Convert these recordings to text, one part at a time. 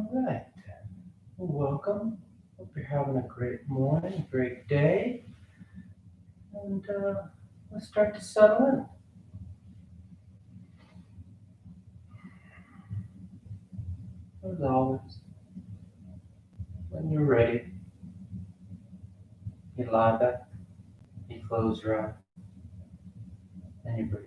All right. Well, welcome. Hope you're having a great morning, great day, and let's start to settle in. As always, when you're ready, you lie back, you close your eyes, and you breathe.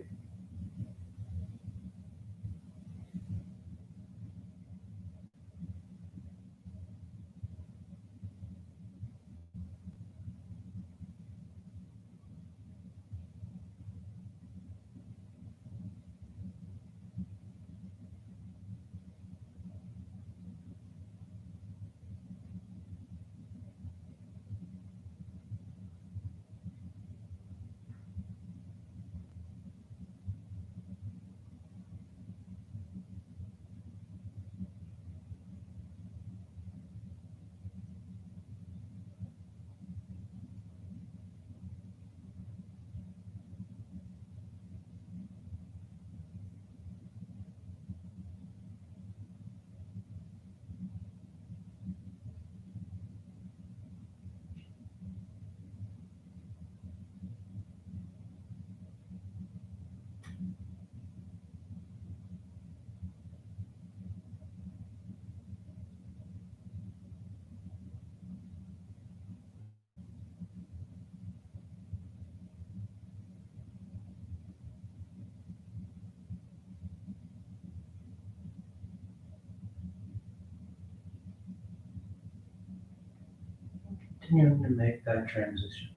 Continuing to make that transition,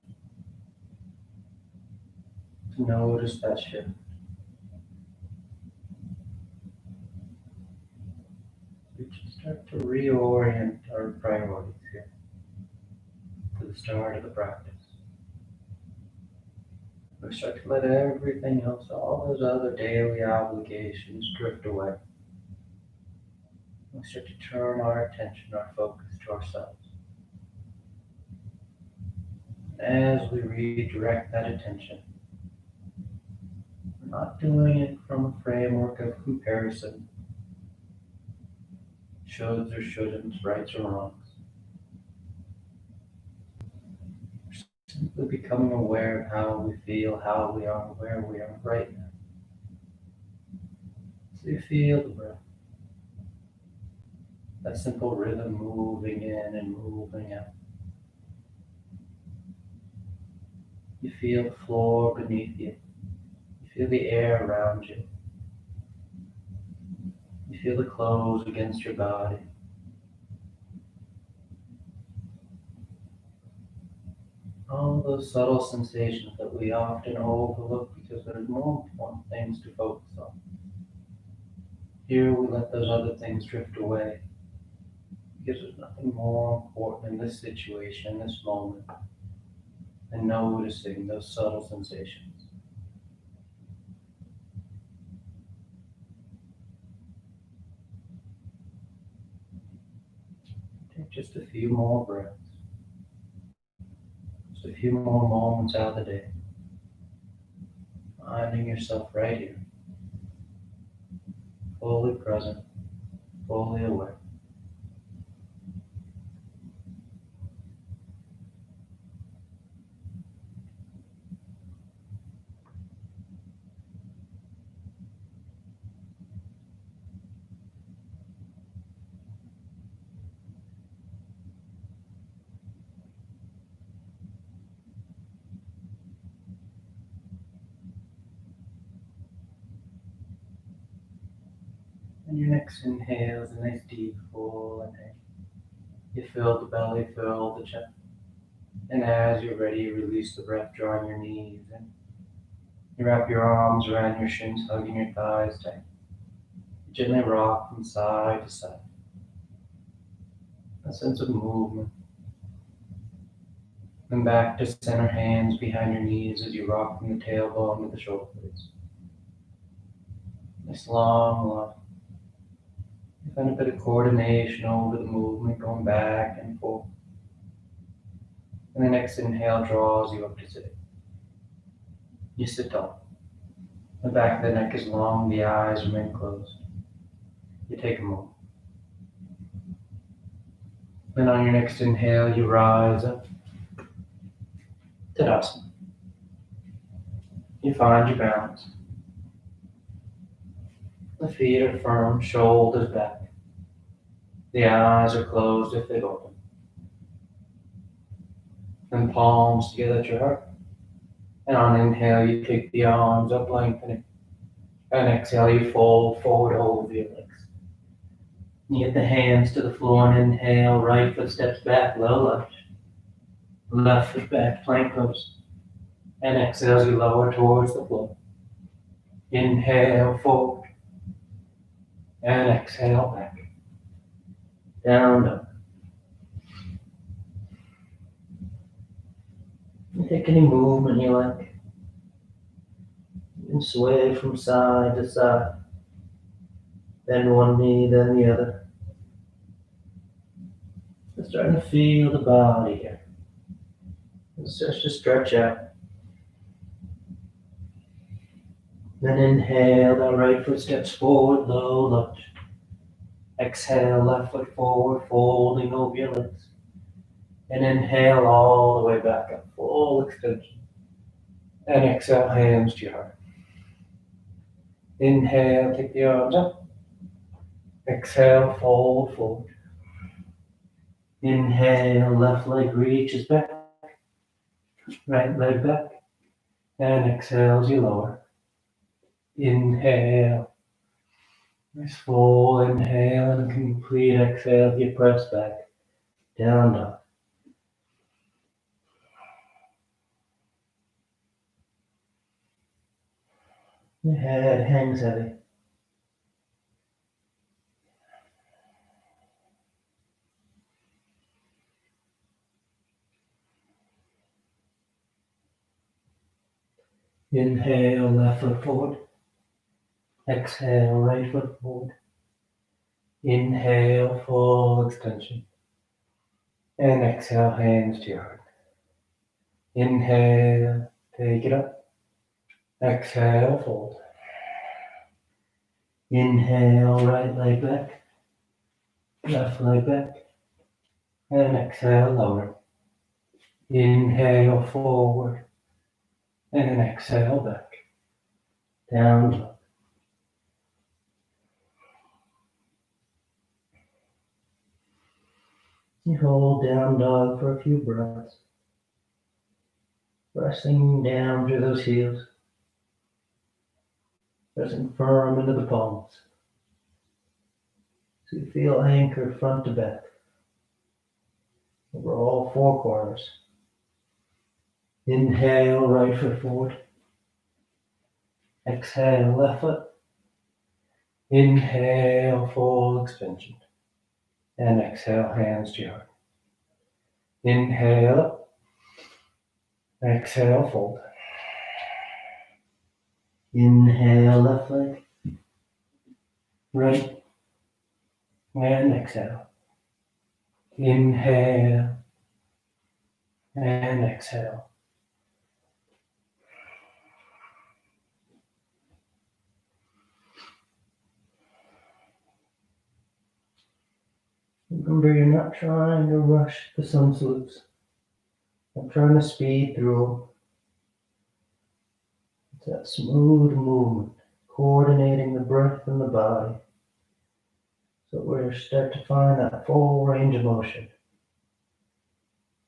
to notice that shift. We should start to reorient our priorities here to the start of the practice. We start to let everything else, all those other daily obligations, drift away. We start to turn our attention, our focus to ourselves. As we redirect that attention, we're not doing it from a framework of comparison, shoulds or shouldn'ts, rights or wrongs. We're simply becoming aware of how we feel, how we are, where we are right now. So you feel the breath, that simple rhythm moving in and moving out. You feel the floor beneath you. You feel the air around you. You feel the clothes against your body. All those subtle sensations that we often overlook because there's more important things to focus on. Here we let those other things drift away because there's nothing more important in this situation, in this moment, than noticing those subtle sensations. Take just a few more breaths, just a few more moments out of the day, finding yourself right here, fully present, fully aware. And your next inhale is a nice deep full inhale. You fill the belly, fill the chest. And as you're ready, you release the breath, drawing your knees in. You wrap your arms around your shins, hugging your thighs tight. You gently rock from side to side. A sense of movement. Then back to center, hands behind your knees as you rock from the tailbone to the shoulder blades. This long line. You find a bit of coordination over the movement, going back and forth. And the next inhale draws you up to sitting. You sit tall. The back of the neck is long, the eyes remain closed. You take a moment. Then on your next inhale, you rise up. Tadasana. You find your balance. The feet are firm, shoulders back. The eyes are closed if they've opened. And palms together at your heart. And on inhale, you kick the arms up, lengthening. And exhale, you fold forward over your legs. You get the hands to the floor and inhale, right foot steps back, low lunge. Left foot back, plank pose. And exhale as you lower towards the floor. Inhale, forward. And exhale, back. Down, up. You take any movement you like. You can sway from side to side. Then one knee, then the other. Just starting to feel the body here. It starts to stretch out. Then inhale, that right foot steps forward, low lunge. Exhale, left foot forward, folding over your legs. And inhale all the way back up, full extension. And exhale, hands to your heart. Inhale, take the arms up. Exhale, fold forward. Inhale, left leg reaches back. Right leg back. And exhale as you lower. Inhale. Nice full inhale and complete exhale. You press back. Down, dog. The head hangs heavy. Inhale, left foot forward. Exhale, right foot forward. Inhale, full extension. And exhale, hands to your heart. Inhale, take it up. Exhale, fold. Inhale, right leg back. Left leg back. And exhale, lower. Inhale, forward. And exhale, back. Down, dog. You hold down dog for a few breaths. Pressing down through those heels. Pressing firm into the palms. So you feel anchored front to back. Over all four corners. Inhale, right foot forward. Exhale, left foot. Inhale, full extension. And exhale, hands to your heart. Inhale up. Exhale, fold. Inhale, left leg. Right. And exhale. Inhale. And exhale. Remember, you're not trying to rush the sun salutes. I'm trying to speed through. It's that smooth movement, coordinating the breath and the body. So we start to find that full range of motion.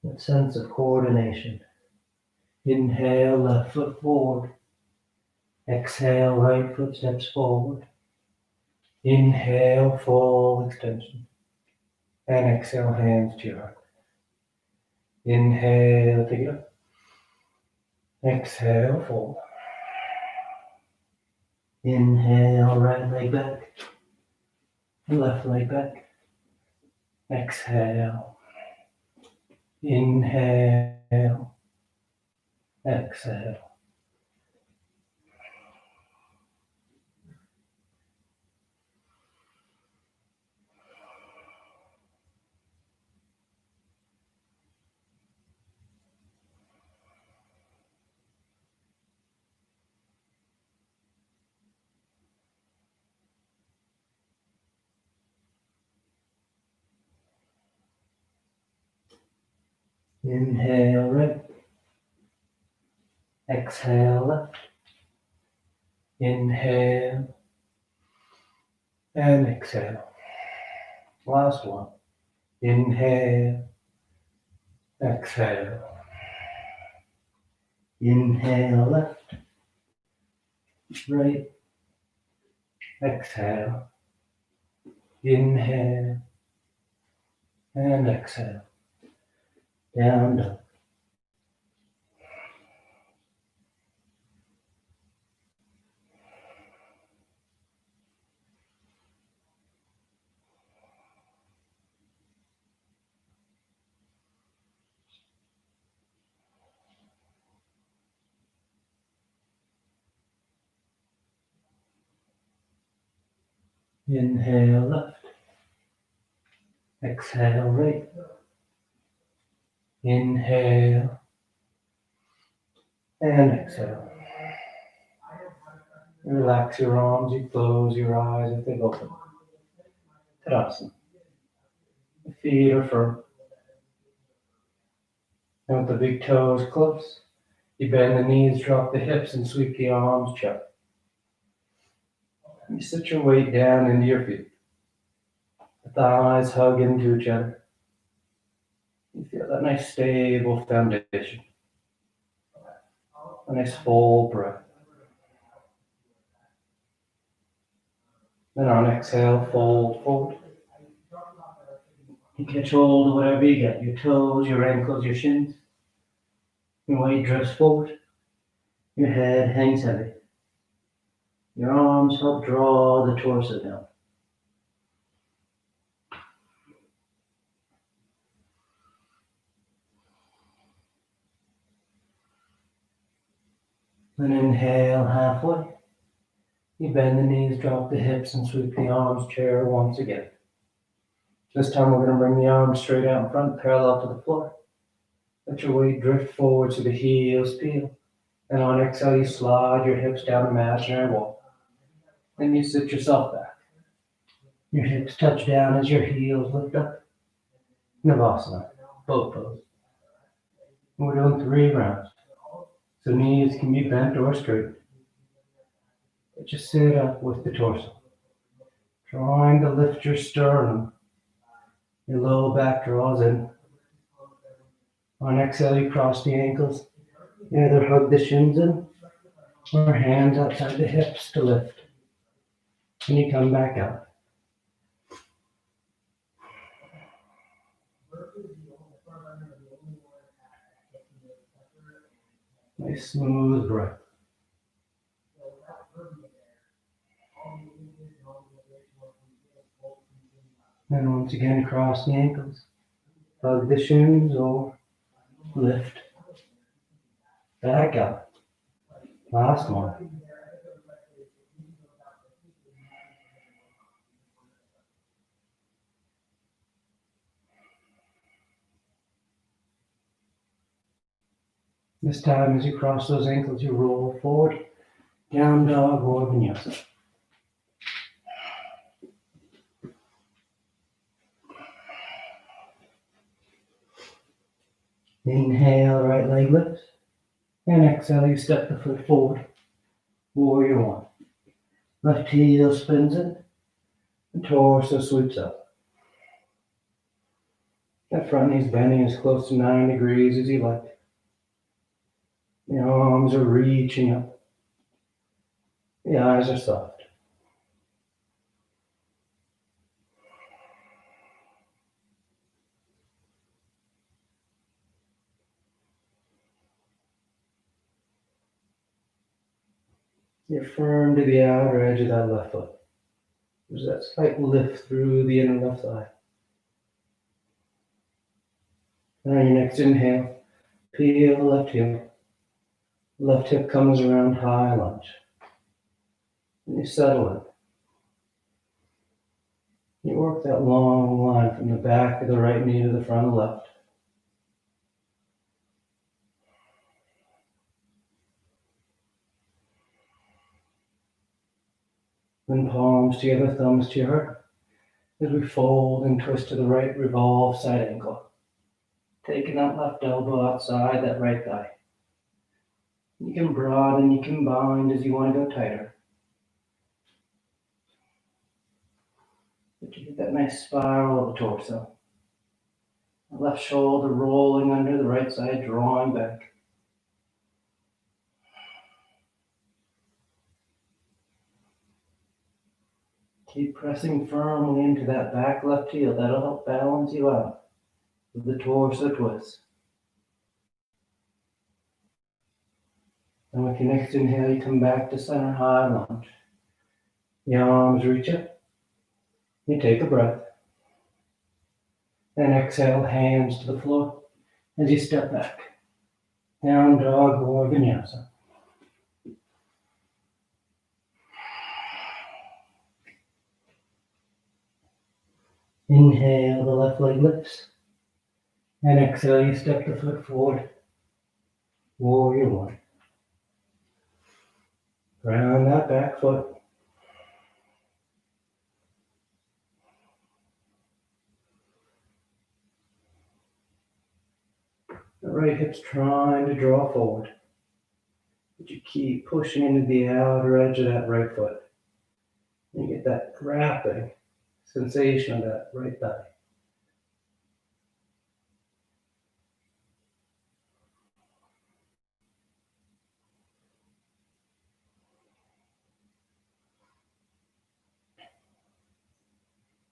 That sense of coordination. Inhale, left foot forward. Exhale, right foot steps forward. Inhale, full extension. And exhale, hands to your heart. Inhale, take it up. Exhale, fold. Inhale, right leg back. Left leg back. Exhale. Inhale. Exhale. Inhale right. Exhale left. Inhale and exhale. Last one. Inhale, exhale. Inhale left, right. Exhale. Inhale and exhale. Down dog. Inhale left. Exhale right. Inhale and exhale. Relax your arms, you close your eyes if they open. Tadasana. The feet are firm. And with the big toes close, you bend the knees, drop the hips, and sweep the arms check. You sit your weight down into your feet. The thighs hug into each other. You feel that nice stable foundation. A nice full breath. Then on exhale, fold forward. You catch hold of whatever you get, your toes, your ankles, your shins. Your weight drifts forward. Your head hangs heavy. Your arms help draw the torso down. Then inhale halfway. You bend the knees, drop the hips, and sweep the arms chair once again. This time we're going to bring the arms straight out in front, parallel to the floor. Let your weight drift forward so the heels peel. And on exhale, you slide your hips down the imaginary wall. Then you sit yourself back. Your hips touch down as your heels lift up. Navasana, both pose. We're doing 3 rounds. So knees can be bent or straight. But just sit up with the torso. Trying to lift your sternum. Your low back draws in. On exhale, you cross the ankles. You either hug the shins in or hands outside the hips to lift. And you come back out. Nice smooth breath. And once again, cross the ankles. Hug the shins or lift. Back up. Last one. This time, as you cross those ankles, you roll forward, down dog or vinyasa. Inhale, right leg lifts. And exhale, you step the foot forward. Warrior one. Left heel spins in. The torso sweeps up. That front knee's bending as close to 9 degrees as you like. The arms are reaching up. The eyes are soft. You're firm to the outer edge of that left foot. There's that slight lift through the inner left thigh. And on your next inhale, peel the left heel. Left hip comes around high lunge. And you settle in. You work that long line from the back of the right knee to the front of the left. Then palms together, thumbs to your heart. As we fold and twist to the right, revolve side ankle. Taking that left elbow outside that right thigh. You can broaden, you can bind as you want to go tighter. But you get that nice spiral of the torso. The left shoulder rolling under the right side, drawing back. Keep pressing firmly into that back left heel. That'll help balance you out with the torso twist. And with your next inhale, you come back to center high lunge. The arms reach up. You take a breath. And exhale, hands to the floor as you step back. Down dog or vinyasa. Inhale, the left leg lifts. And exhale, you step the foot forward. Warrior one. Ground that back foot. The right hip's trying to draw forward. But you keep pushing into the outer edge of that right foot. And you get that grabbing sensation of that right thigh.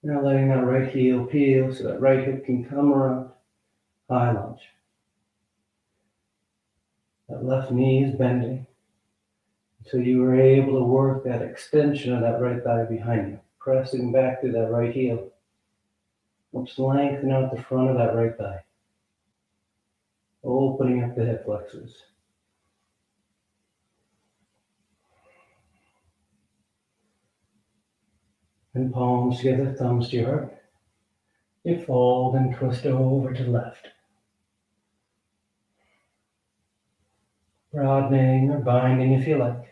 Now letting that right heel peel so that right hip can come around. High lunge. That left knee is bending. So you were able to work that extension of that right thigh behind you. Pressing back through that right heel. Helps lengthen out the front of that right thigh. Opening up the hip flexors. And palms together, thumbs to your heart. You fold and twist over to the left. Broadening or binding if you like.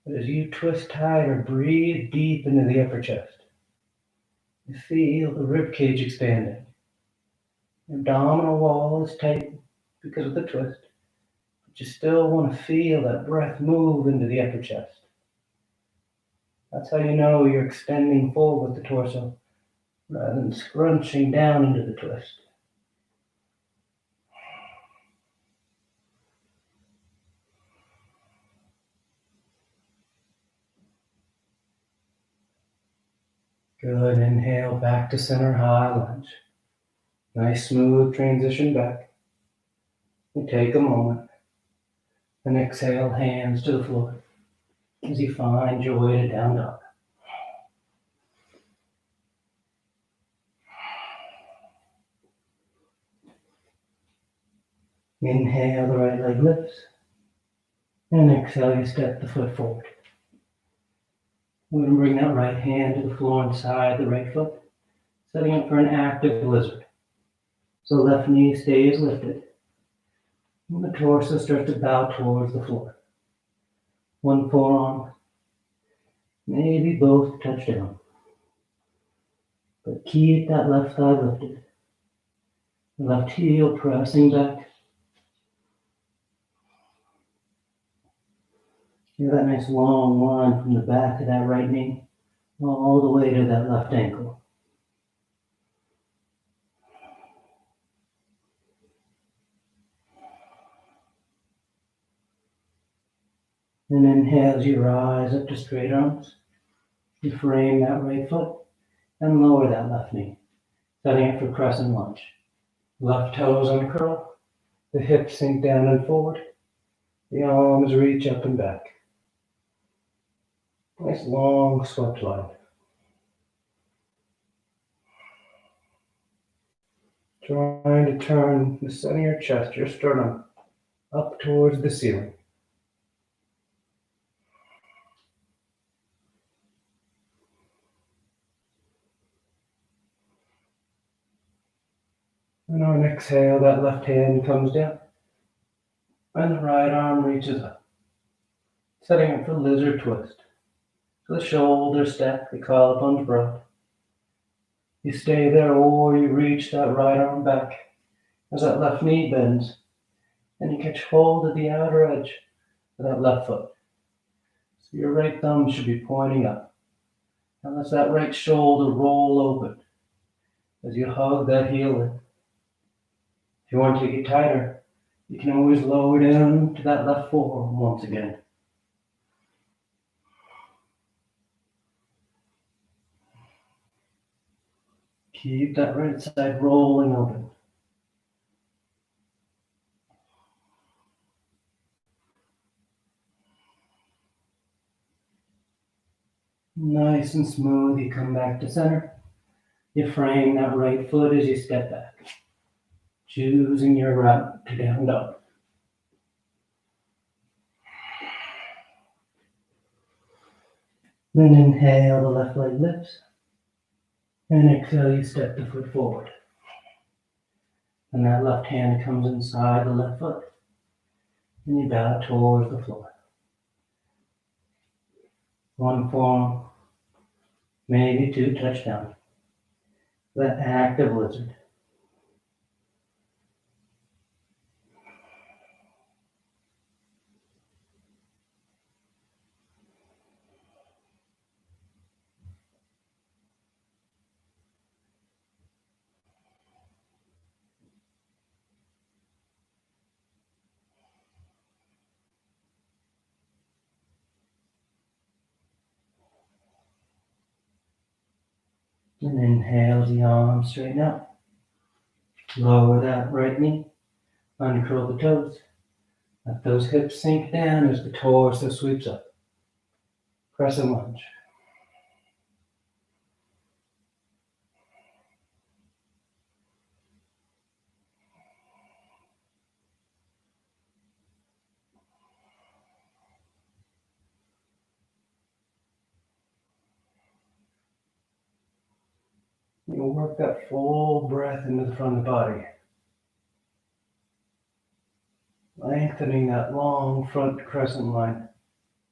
But as you twist tighter, breathe deep into the upper chest. You feel the rib cage expanding. Your abdominal wall is tight because of the twist. But you still want to feel that breath move into the upper chest. That's how you know you're extending forward with the torso rather than scrunching down into the twist. Good, inhale back to center high lunge. Nice smooth transition back. You take a moment and exhale, hands to the floor as you find your way to down dog. Inhale, the right leg lifts. And exhale, you step the foot forward. We're going to bring that right hand to the floor inside the right foot, setting up for an active lizard. So left knee stays lifted. And the torso starts to bow towards the floor. One forearm, maybe both touch down. But keep that left thigh lifted. The left heel pressing back. Feel that nice long line from the back of that right knee all the way to that left ankle. And inhale as you rise up to straight arms. You frame that right foot and lower that left knee, setting up for crescent lunge. Left toes uncurl, the hips sink down and forward, the arms reach up and back. Nice long swept line. Trying to turn the center of your chest, your sternum, up towards the ceiling. And on an exhale, that left hand comes down, and the right arm reaches up, setting up for lizard twist. So the shoulders stack, the collarbones broad. You stay there or you reach that right arm back as that left knee bends, and you catch hold of the outer edge of that left foot. So your right thumb should be pointing up. And let that right shoulder roll open as you hug that heel in. If you want to get tighter, you can always lower down to that left forearm once again. Keep that right side rolling open. Nice and smooth, you come back to center. You frame that right foot as you step back, choosing your route to down dog. Then inhale, the left leg lifts. And exhale, you step the foot forward. And that left hand comes inside the left foot. And you bow towards the floor. One form, maybe two touchdown. That active lizard. And inhale, the arms straighten out. Lower that right knee. Uncurl the toes. Let those hips sink down as the torso sweeps up. Crescent lunge. You'll work that full breath into the front of the body. Lengthening that long front crescent line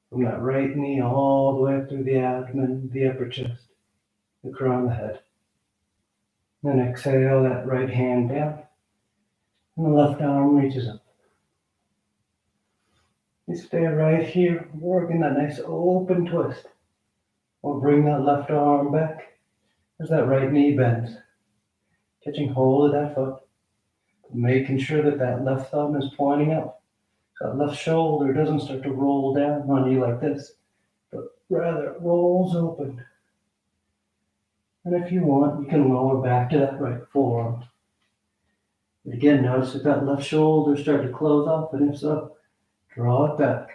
from that right knee all the way up through the abdomen, the upper chest, the crown of the head. Then exhale that right hand down, and the left arm reaches up. You stay right here, working that nice open twist, or bring that left arm back as that right knee bends, catching hold of that foot, making sure that that left thumb is pointing up. So that left shoulder doesn't start to roll down on you like this, but rather it rolls open. And if you want, you can lower back to that right forearm. But again, notice if that left shoulder starts to close off, and if so, draw it back.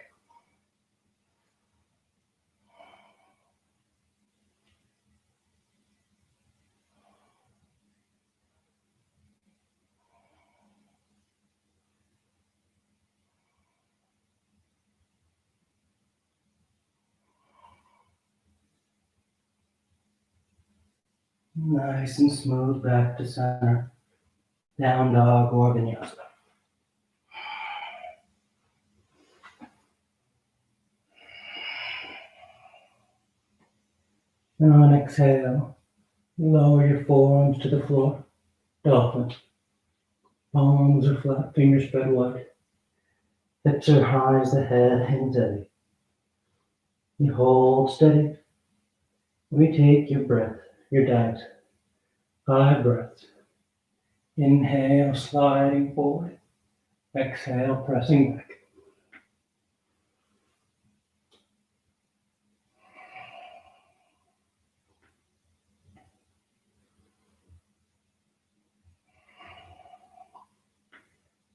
Nice and smooth back to center. Down dog or vinyasa. And on exhale, lower your forearms to the floor. Dolphin. Palms are flat, fingers spread wide. Hips are high as the head hangs heavy. You hold steady. We take your breath, your dives. 5 breaths. Inhale, sliding forward. Exhale, pressing back.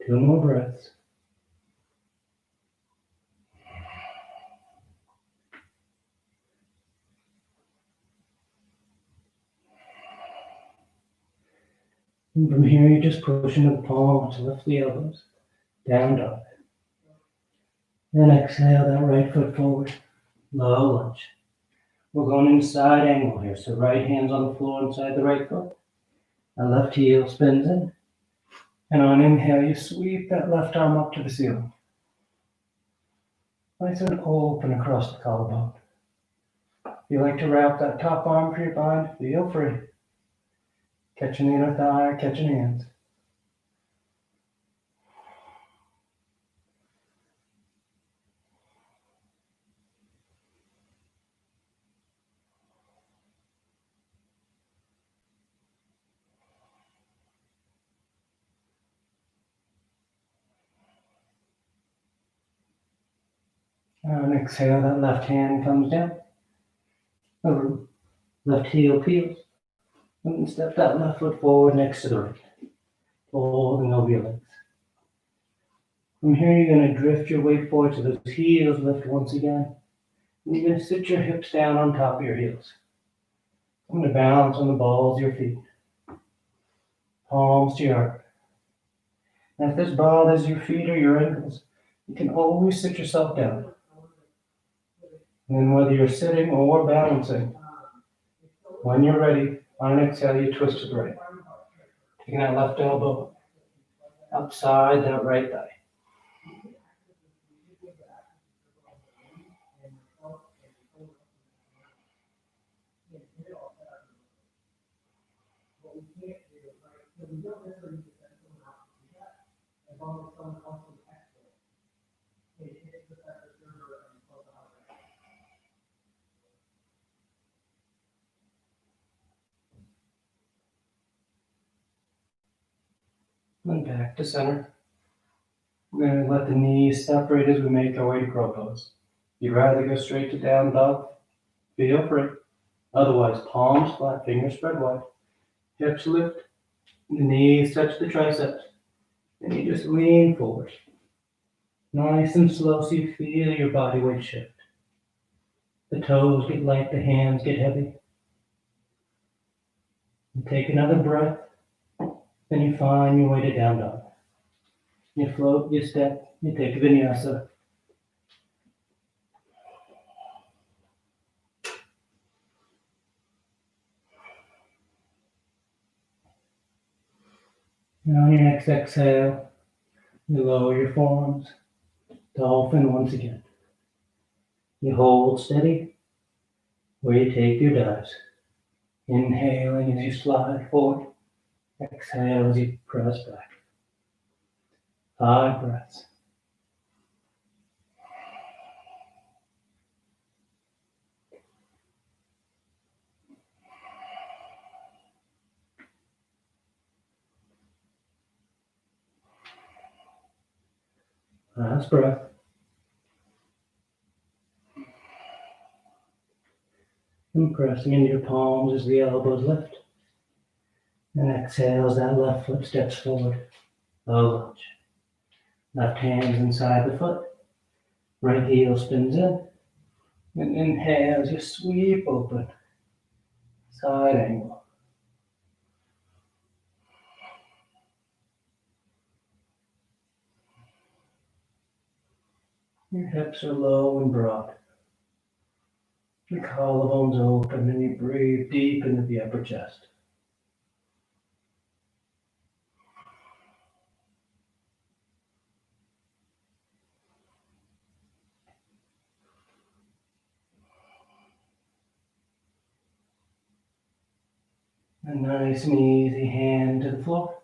Two more breaths. And from here, you just push into the palms, lift the elbows, down dog. Then exhale that right foot forward, low lunge. We're going into side angle here, so right hand's on the floor inside the right foot. That left heel spins in. And on inhale, you sweep that left arm up to the ceiling. Nice and open across the collarbone. If you like to wrap that top arm for your bind, feel free. Catching the inner thigh, catching hands. And exhale, that left hand comes down. Over. Left heel peels. And step that left foot forward next to the right. Folding over your legs. From here, you're going to drift your weight forward so those heels lift once again. And you're going to sit your hips down on top of your heels. I'm going to balance on the balls of your feet. Palms to your heart. And if this bothers your feet or your ankles, you can always sit yourself down. And then whether you're sitting or balancing, when you're ready, on an exhale, you twist to the right. Taking that left elbow outside that right thigh. And back to center. We're going to let the knees separate as we make our way to crow pose. If you'd rather go straight to down dog, feel free. Otherwise, palms flat, fingers spread wide. Hips lift, the knees touch the triceps. And you just lean forward. Nice and slow so you feel your body weight shift. The toes get light, the hands get heavy. And take another breath. Then you find your way to down dog. You float, you step, you take a vinyasa. And on your next exhale, you lower your forearms. Dolphin once again. You hold steady where you take your dives. Inhaling as you slide forward. Exhale as you press back. 5 breaths. Last breath. And pressing into your palms as the elbows lift. And exhale as that left foot steps forward. Low lunge. Left hand's inside the foot. Right heel spins in. And inhale as you sweep open. Side angle. Your hips are low and broad. The collarbones open and you breathe deep into the upper chest. A nice and easy hand to the floor.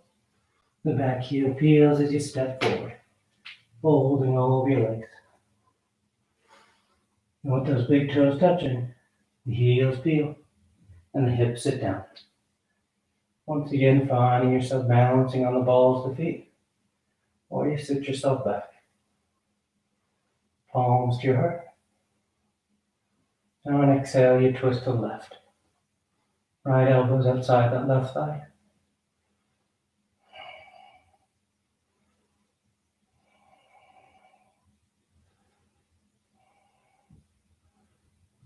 The back heel peels as you step forward, folding all over your legs. You want those big toes touching, the heels peel, and the hips sit down. Once again, finding yourself balancing on the balls of the feet, or you sit yourself back. Palms to your heart. And on exhale, you twist to the left. Right elbows outside that left thigh.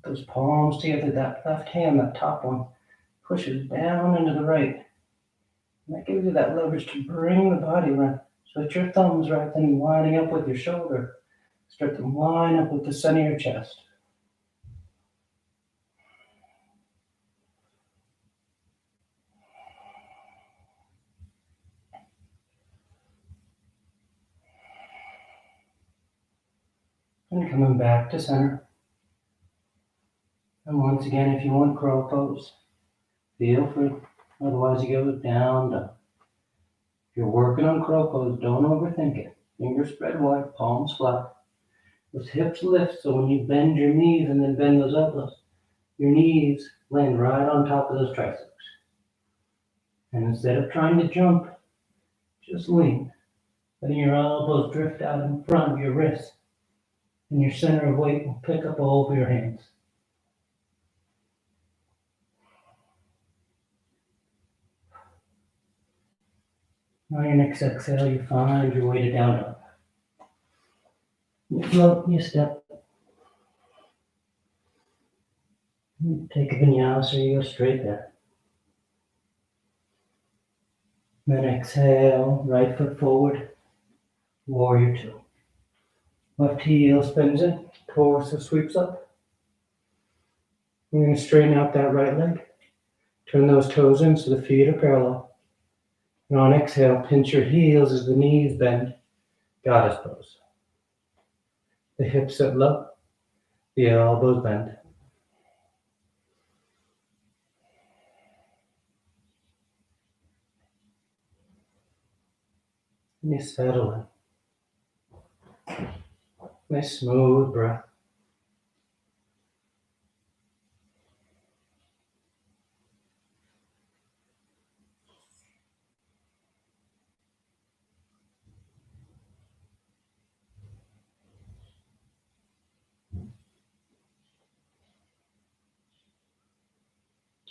Those palms together, that left hand, that top one, pushes down into the right. And that gives you that leverage to bring the body around. So that your thumbs right then lining up with your shoulder. Start to line up with the center of your chest. And coming back to center. And once again, if you want crow pose, feel free. Otherwise, you go down, down. If you're working on crow pose, don't overthink it. Fingers spread wide, palms flat. Those hips lift, so when you bend your knees and then bend those elbows, your knees land right on top of those triceps. And instead of trying to jump, just lean, letting your elbows drift out in front of your wrists, and your center of weight will pick up over your hands. On your next exhale, you find your way to down dog. You float, you step. You take a vinyasa, you go straight there. Then exhale, right foot forward, warrior two. Left heel spins in, torso sweeps up. You're going to straighten out that right leg. Turn those toes in so the feet are parallel. And on exhale, pinch your heels as the knees bend, goddess pose. The hips sit low, the elbows bend. And you settle in. Nice smooth breath.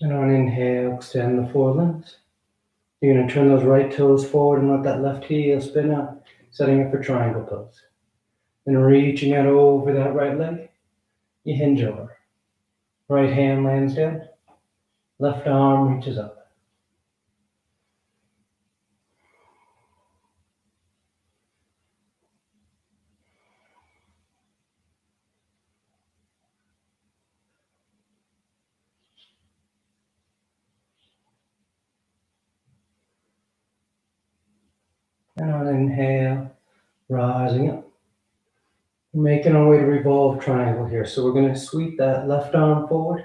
And on inhale, extend the forelimbs. You're going to turn those right toes forward and let that left heel spin out, setting up for triangle pose. Then reaching out over that right leg, you hinge over. Right hand lands down, left arm reaches up. And on inhale, rising up. We're making our way to revolve triangle here. So we're going to sweep that left arm forward.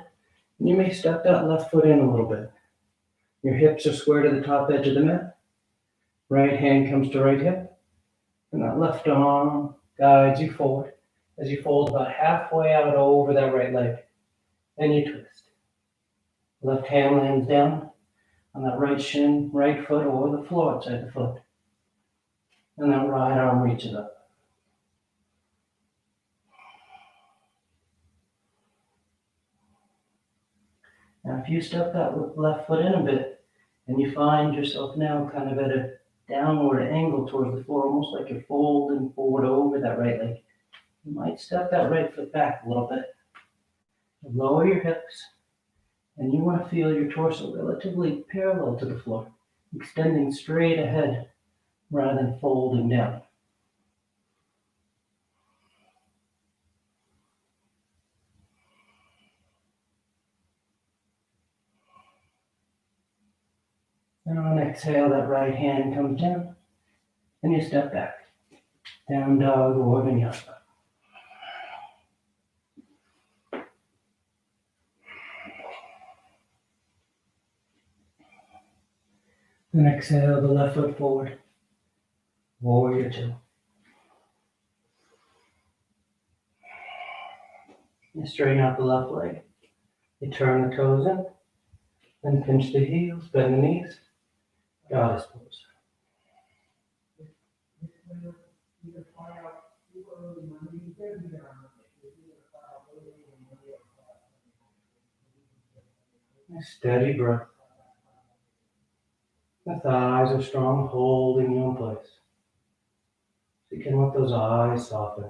And you may step that left foot in a little bit. Your hips are square to the top edge of the mat. Right hand comes to right hip. And that left arm guides you forward as you fold about halfway out over that right leg. Then you twist. Left hand lands down on that right shin, right foot, or the floor outside the foot. And that right arm reaches up. Now, if you step that left foot in a bit, and you find yourself now kind of at a downward angle towards the floor, almost like you're folding forward over that right leg, you might step that right foot back a little bit. Lower your hips, and you want to feel your torso relatively parallel to the floor, extending straight ahead rather than folding down. And on exhale, that right hand comes down, and you step back. Down dog or vinyasa. And exhale, the left foot forward. Warrior two. You straighten out the left leg. You turn the toes in, then pinch the heels, bend the knees. Goddess pose. Steady breath. The thighs are strong, holding you in place. So you can let those eyes soften.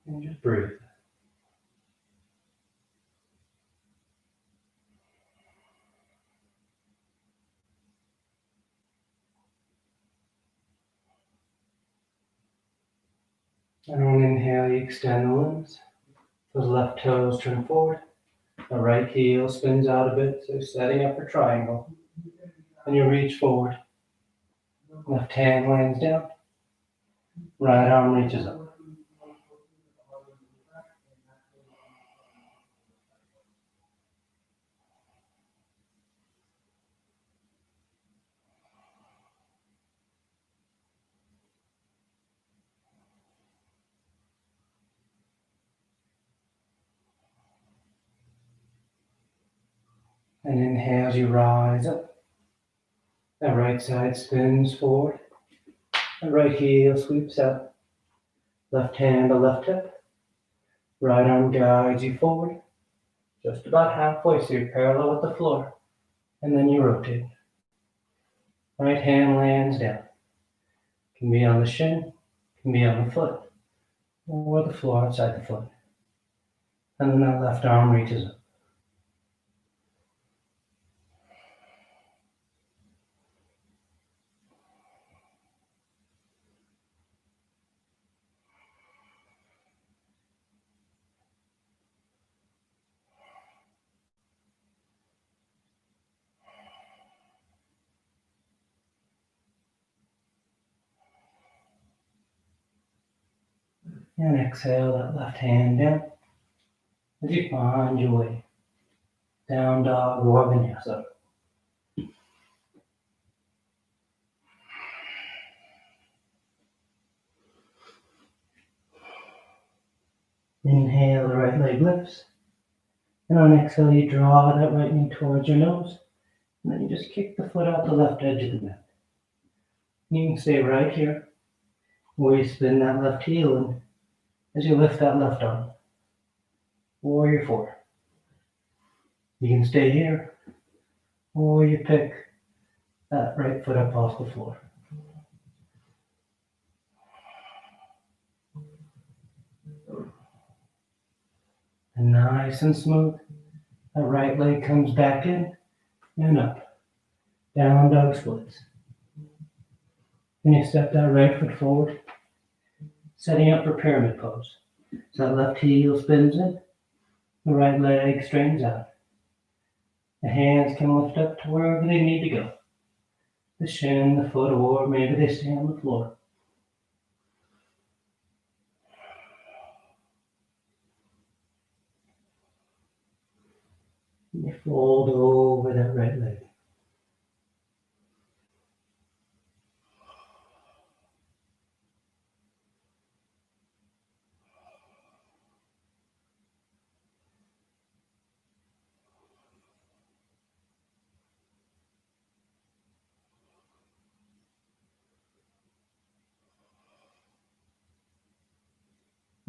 And just breathe. And on inhale, you extend the limbs. Those left toes turn forward. The right heel spins out a bit, so setting up for triangle. And you reach forward. Left hand lands down. Right arm reaches up. And inhale as you rise up. That right side spins forward. The right heel sweeps out. Left hand to left hip. Right arm guides you forward. Just about halfway so you're parallel with the floor. And then you rotate. Right hand lands down. Can be on the shin, can be on the foot, or the floor outside the foot. And then that left arm reaches up. And exhale that left hand down as you find your way. Down dog or vinyasa. Inhale, the right leg lifts. And on exhale, you draw that right knee towards your nose. And then you just kick the foot out the left edge of the mat. You can stay right here where you spin that left heel in as you lift that left arm. Warrior 4. You can stay here or you pick that right foot up off the floor. And nice and smooth. That right leg comes back in and up. Down dog splits. And you step that right foot forward, setting up for pyramid pose. So that left heel spins in, the right leg straightens out. The hands can lift up to wherever they need to go. The shin, the foot, or maybe they stay on the floor. And you fold over that right leg.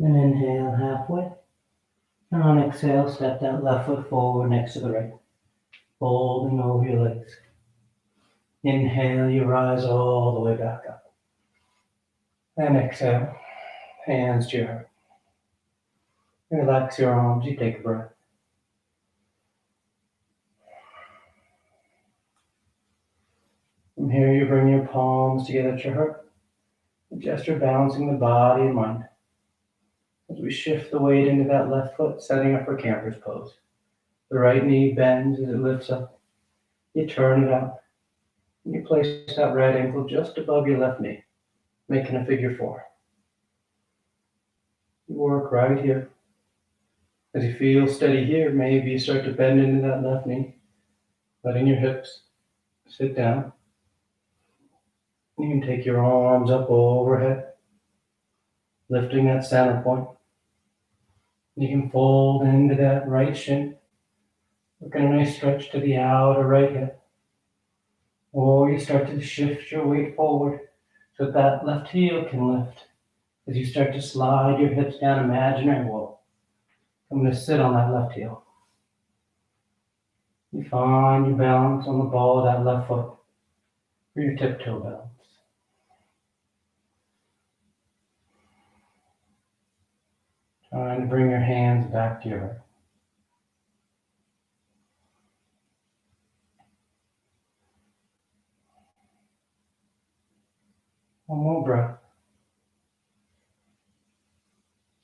And inhale halfway. And on exhale, step that left foot forward next to the right, folding over your legs. Inhale, you rise all the way back up. And exhale, hands to your heart. Relax your arms, you take a breath. From here, you bring your palms together at your heart. A gesture balancing the body and mind. As we shift the weight into that left foot, setting up for camper's pose. The right knee bends as it lifts up. You turn it out. And you place that right ankle just above your left knee, making a figure 4. You work right here. As you feel steady here, maybe you start to bend into that left knee, letting your hips sit down. You can take your arms up overhead, lifting that center point. You can fold into that right shin, looking a nice stretch to the outer right hip. Or you start to shift your weight forward so that left heel can lift. As you start to slide your hips down imaginary wall, I'm going to sit on that left heel. You find your balance on the ball of that left foot for your tiptoe balance. Trying to bring your hands back to your heart. One more breath.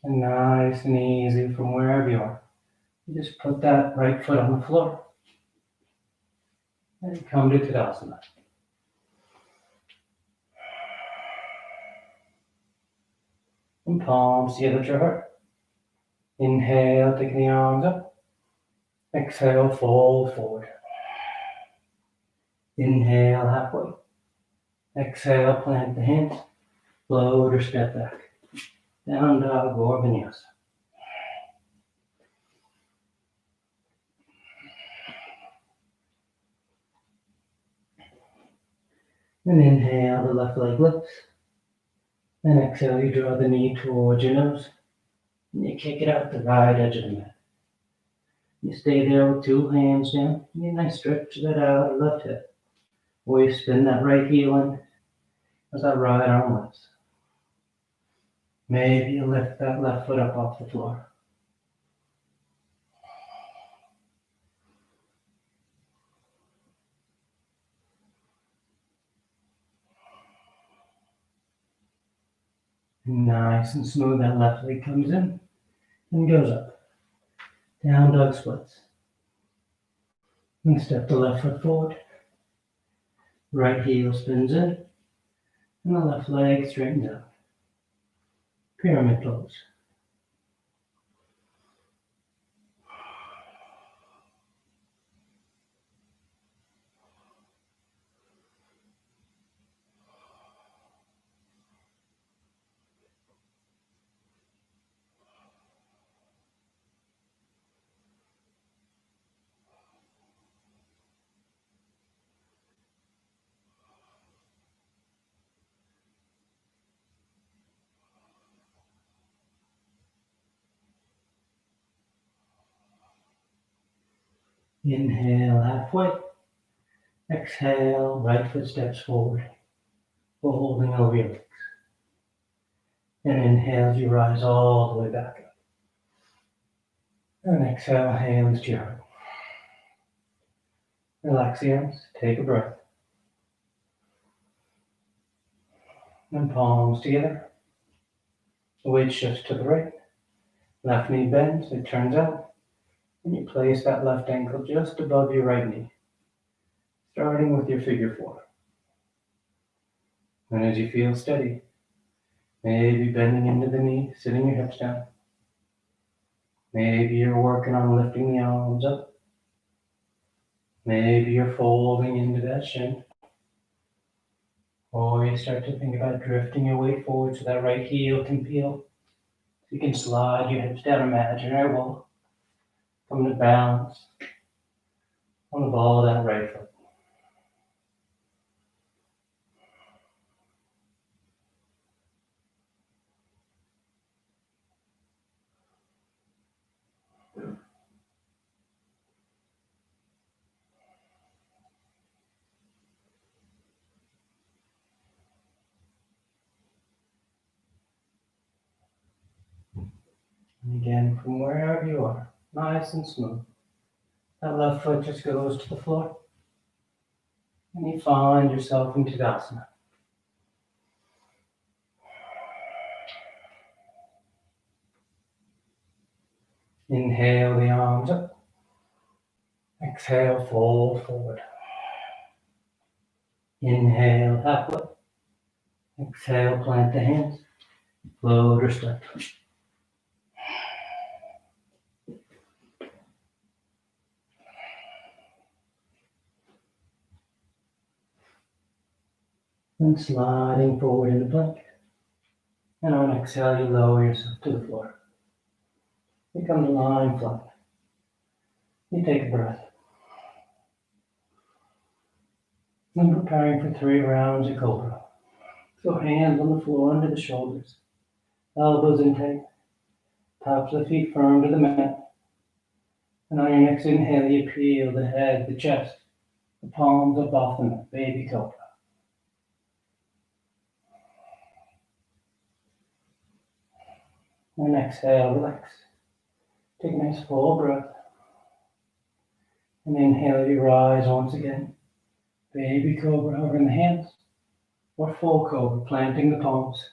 And nice and easy from wherever you are. You just put that right foot on the floor. And come to Tadasana. And palms together at your heart. Inhale, taking the arms up. Exhale, fold forward. Inhale, halfway. Exhale, plant the hands. Float or step back. Down dog or vinyasa. And inhale, the left leg lifts. And exhale, you draw the knee towards your nose. And you kick it out the right edge of the mat. You stay there with two hands down. And you nice stretch that out, left hip. Or you spin that right heel in as that right arm lifts. Maybe you lift that left foot up off the floor. Nice and smooth, that left leg comes in and goes up. Down dog splits. And step the left foot forward. Right heel spins in. And the left leg straightens out. Pyramid pose. Inhale halfway. Exhale, right foot steps forward, folding over your legs. And inhale as you rise all the way back up. And exhale, hands to your heart. Relax the arms, take a breath. And palms together. The weight shifts to the right. Left knee bends, it turns out. And you place that left ankle just above your right knee, starting with your figure four. And as you feel steady, maybe bending into the knee, sitting your hips down. Maybe you're working on lifting the arms up. Maybe you're folding into that shin. Or you start to think about drifting your weight forward so that right heel can peel. You can slide your hips down imaginary wall. Come to balance on the ball of that right foot. And again, from wherever you are, nice and smooth. That left foot just goes to the floor. And you find yourself in Tadasana. Inhale the arms up. Exhale, fold forward. Inhale, halfway. Exhale, plant the hands. Float or step. And sliding forward into plank. And on exhale, you lower yourself to the floor. You come to lying flat. You take a breath. And preparing for 3 rounds of Cobra. So hands on the floor under the shoulders. Elbows in tight. Tops of the feet firm to the mat. And on your next inhale, you peel the head, the chest, the palms up off the mat. Baby Cobra. And exhale, relax. Take a nice full breath. And inhale, you rise once again. Baby Cobra over in the hands. Or full Cobra, planting the palms.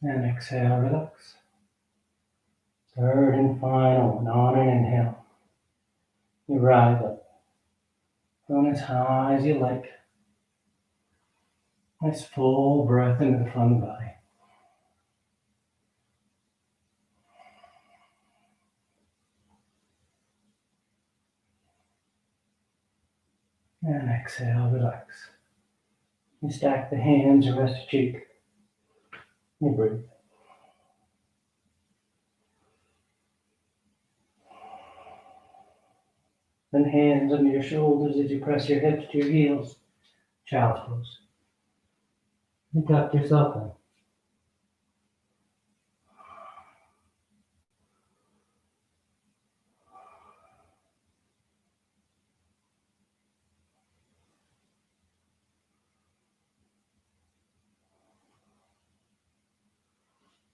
And exhale, relax. Third and final, on an inhale. You rise up. Going as high as you like. Nice full breath into the front of the body. And exhale, relax. You stack the hands and rest your cheek. You breathe. Then hands under your shoulders as you press your hips to your heels. Child's pose. And tuck yourself in.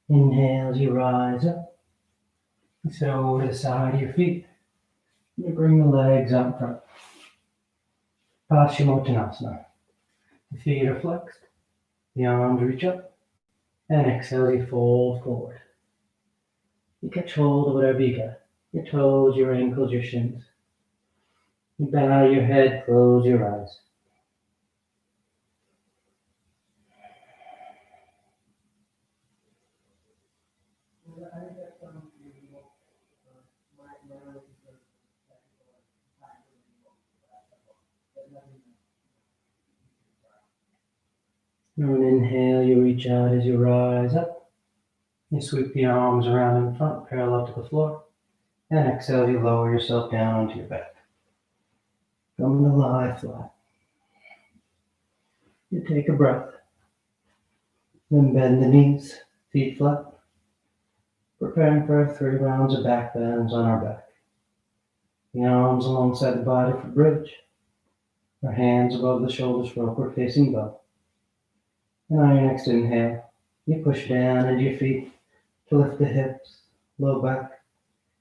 Inhale as you rise up. You sit over the side of your feet. You bring the legs up front. Paschimottanasana. The feet are flexed. The arms reach up. And exhale as you fold forward. You catch hold of whatever you got. Your toes, your ankles, your shins. You bow your head, close your eyes. On an inhale, you reach out as you rise up. You sweep the arms around in front, parallel to the floor. And exhale, you lower yourself down onto your back. Come to lie flat. You take a breath. Then bend the knees, feet flat. Preparing for 3 rounds of back bends on our back. The arms alongside the body for bridge. Our hands above the shoulders for upward facing bow. And on your next inhale, you push down into your feet to lift the hips, low back,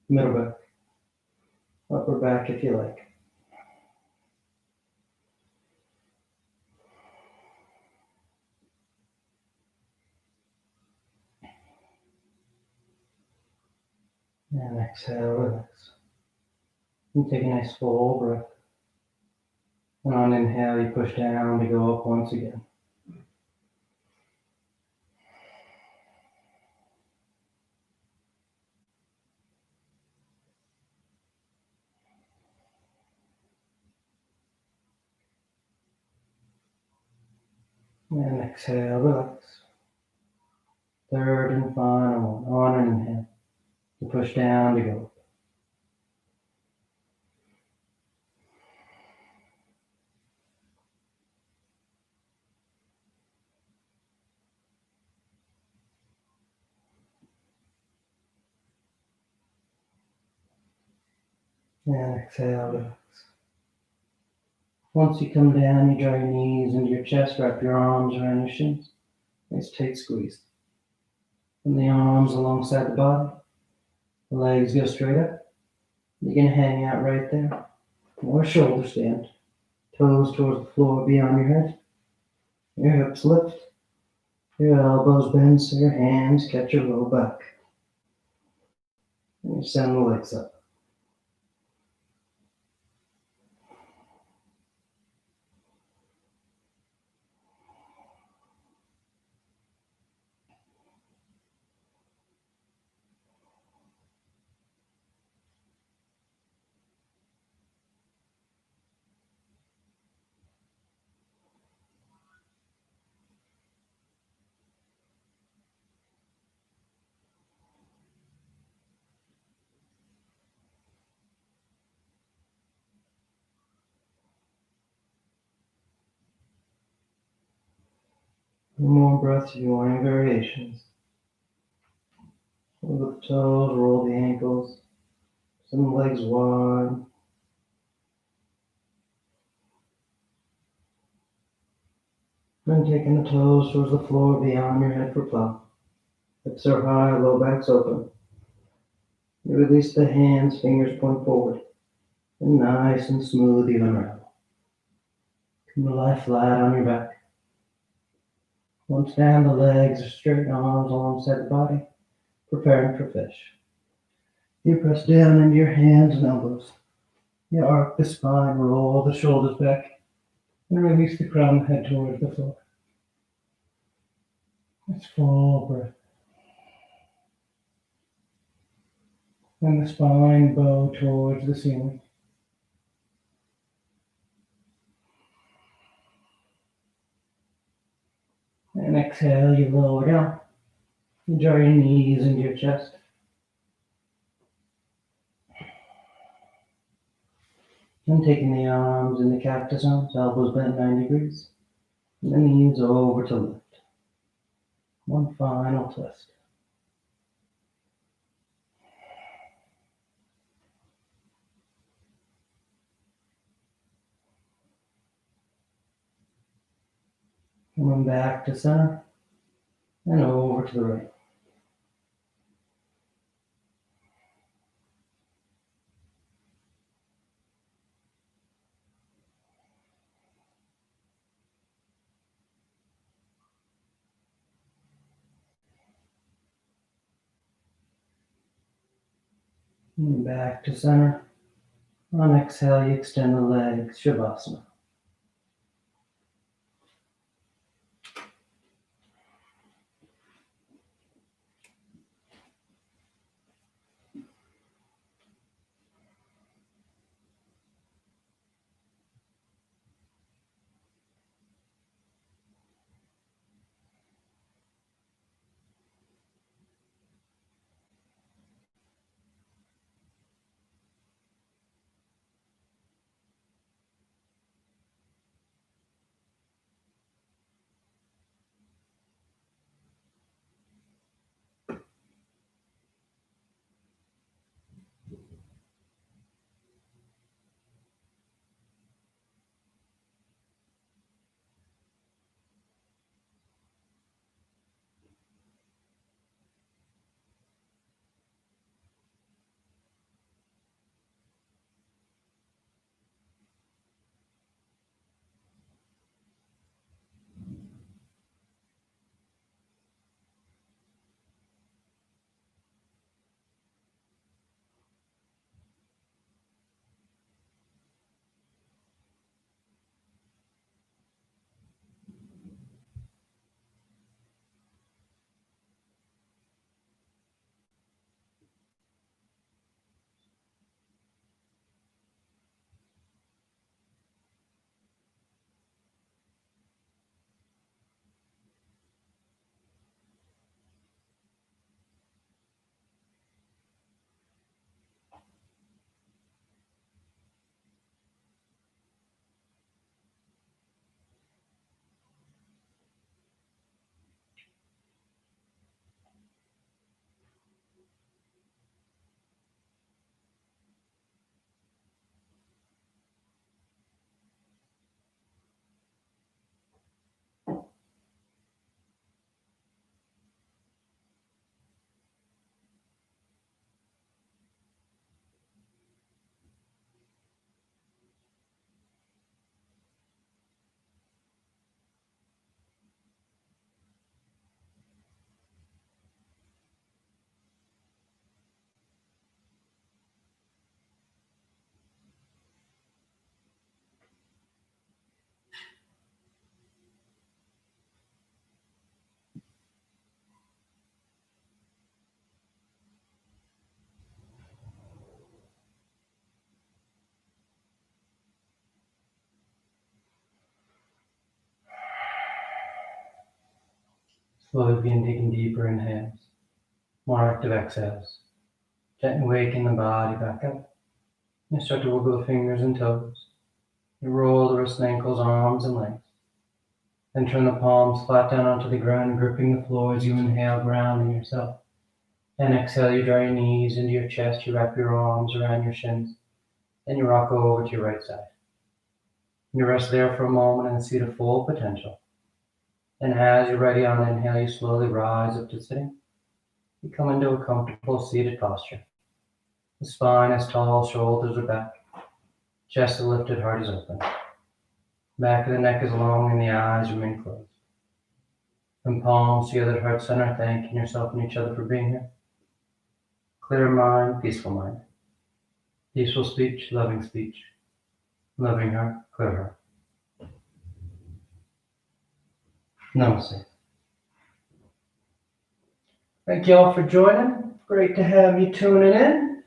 middle back, upper back if you like. And exhale, relax. And take a nice full breath. And on inhale, you push down to go up once again. And exhale, relax. Third and final one. On an inhale, you push down to go up. And exhale, relax. Once you come down, you draw your knees into your chest, wrap your arms around your shins. Nice tight squeeze. And the arms alongside the body. The legs go straight up. You can hang out right there. Or shoulder stand. Toes towards the floor beyond your head. Your hips lift. Your elbows bend so your hands catch your low back. And you send the legs up. One more breath if you want any variations. Hold the toes, roll the ankles. Send the legs wide. Then taking the toes towards the floor beyond your head for plow. Hips are high, low back's open. You release the hands, fingers point forward. And nice and smooth, even round. Come to lie flat on your back. Once down, the legs are straight, arms alongside the body, preparing for fish. You press down into your hands and elbows. You arc the spine, roll the shoulders back, and release the crown of the head towards the floor. It's full breath. And the spine bow towards the ceiling. And exhale, you lower down. You draw your knees into your chest. Then taking the arms in the cactus arms, elbows bent 90 degrees. And the knees over to lift. One final twist. Coming back to center and over to the right. And back to center. On exhale, you extend the legs, Shavasana. Slowly begin taking deeper inhales, more active exhales. Gently waking the body back up. You start to wiggle the fingers and toes. You roll the wrists and ankles, arms and legs. Then turn the palms flat down onto the ground, gripping the floor as you inhale, grounding yourself. And exhale, you draw your knees into your chest, you wrap your arms around your shins. Then you rock over to your right side. You rest there for a moment and see the full potential. And as you're ready on an inhale, you slowly rise up to sitting. You come into a comfortable seated posture. The spine is tall, shoulders are back. Chest is lifted, heart is open. Back of the neck is long and the eyes remain closed. From palms together at heart center, thanking yourself and each other for being here. Clear mind, peaceful mind. Peaceful speech, loving speech. Loving heart, clear heart. Namaste. Thank you all for joining. Great to have you tuning in.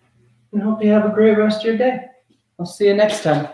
And hope you have a great rest of your day. I'll see you next time.